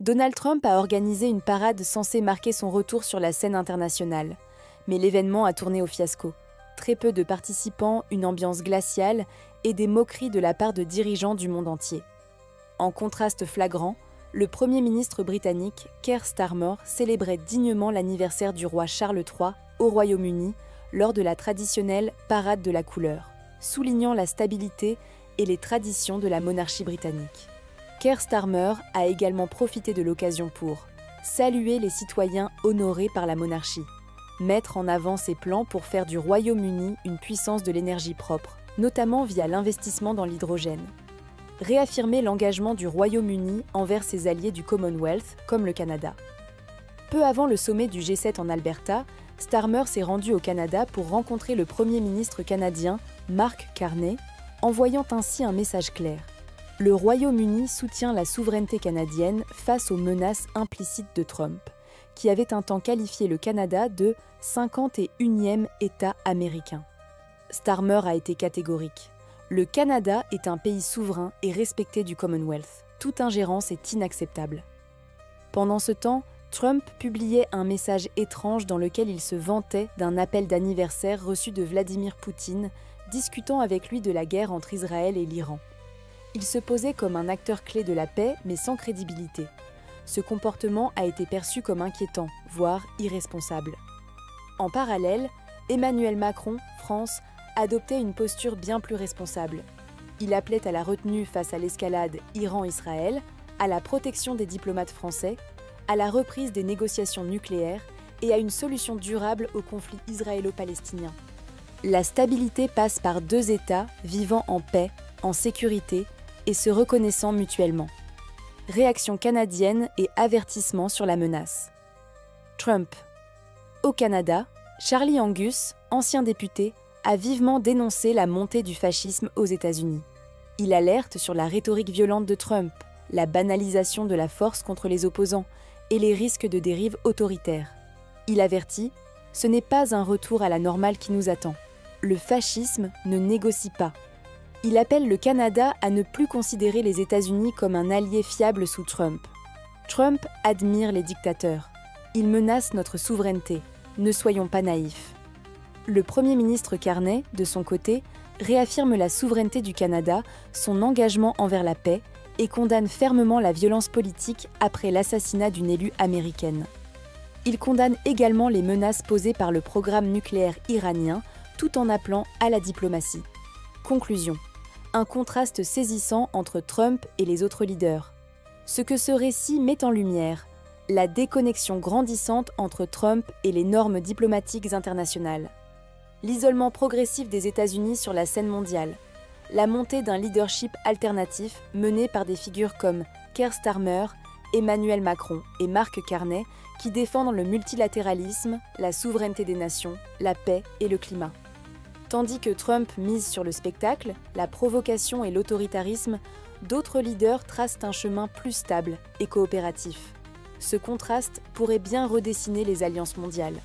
Donald Trump a organisé une parade censée marquer son retour sur la scène internationale. Mais l'événement a tourné au fiasco. Très peu de participants, une ambiance glaciale et des moqueries de la part de dirigeants du monde entier. En contraste flagrant, le Premier ministre britannique, Keir Starmer, célébrait dignement l'anniversaire du roi Charles III au Royaume-Uni lors de la traditionnelle Parade de la couleur, soulignant la stabilité et les traditions de la monarchie britannique. Keir Starmer a également profité de l'occasion pour saluer les citoyens honorés par la monarchie, mettre en avant ses plans pour faire du Royaume-Uni une puissance de l'énergie propre, notamment via l'investissement dans l'hydrogène, réaffirmer l'engagement du Royaume-Uni envers ses alliés du Commonwealth, comme le Canada. Peu avant le sommet du G7 en Alberta, Starmer s'est rendu au Canada pour rencontrer le Premier ministre canadien, Mark Carney, envoyant ainsi un message clair. Le Royaume-Uni soutient la souveraineté canadienne face aux menaces implicites de Trump, qui avait un temps qualifié le Canada de 51e État américain. Starmer a été catégorique. Le Canada est un pays souverain et respecté du Commonwealth. Toute ingérence est inacceptable. Pendant ce temps, Trump publiait un message étrange dans lequel il se vantait d'un appel d'anniversaire reçu de Vladimir Poutine, discutant avec lui de la guerre entre Israël et l'Iran. Il se posait comme un acteur clé de la paix, mais sans crédibilité. Ce comportement a été perçu comme inquiétant, voire irresponsable. En parallèle, Emmanuel Macron, France, adoptait une posture bien plus responsable. Il appelait à la retenue face à l'escalade Iran-Israël, à la protection des diplomates français, à la reprise des négociations nucléaires et à une solution durable au conflit israélo-palestinien. La stabilité passe par deux États vivant en paix, en sécurité et se reconnaissant mutuellement. Réaction canadienne et avertissement sur la menace. Trump. Au Canada, Charlie Angus, ancien député, a vivement dénoncé la montée du fascisme aux États-Unis. Il alerte sur la rhétorique violente de Trump, la banalisation de la force contre les opposants et les risques de dérive autoritaire. Il avertit « Ce n'est pas un retour à la normale qui nous attend. Le fascisme ne négocie pas. » Il appelle le Canada à ne plus considérer les États-Unis comme un allié fiable sous Trump. Trump admire les dictateurs. Il menace notre souveraineté. Ne soyons pas naïfs. Le Premier ministre Carney, de son côté, réaffirme la souveraineté du Canada, son engagement envers la paix et condamne fermement la violence politique après l'assassinat d'une élue américaine. Il condamne également les menaces posées par le programme nucléaire iranien, tout en appelant à la diplomatie. Conclusion. Un contraste saisissant entre Trump et les autres leaders. Ce que ce récit met en lumière, la déconnexion grandissante entre Trump et les normes diplomatiques internationales. L'isolement progressif des États-Unis sur la scène mondiale, la montée d'un leadership alternatif mené par des figures comme Keir Starmer, Emmanuel Macron et Mark Carney qui défendent le multilatéralisme, la souveraineté des nations, la paix et le climat. Tandis que Trump mise sur le spectacle, la provocation et l'autoritarisme, d'autres leaders tracent un chemin plus stable et coopératif. Ce contraste pourrait bien redessiner les alliances mondiales.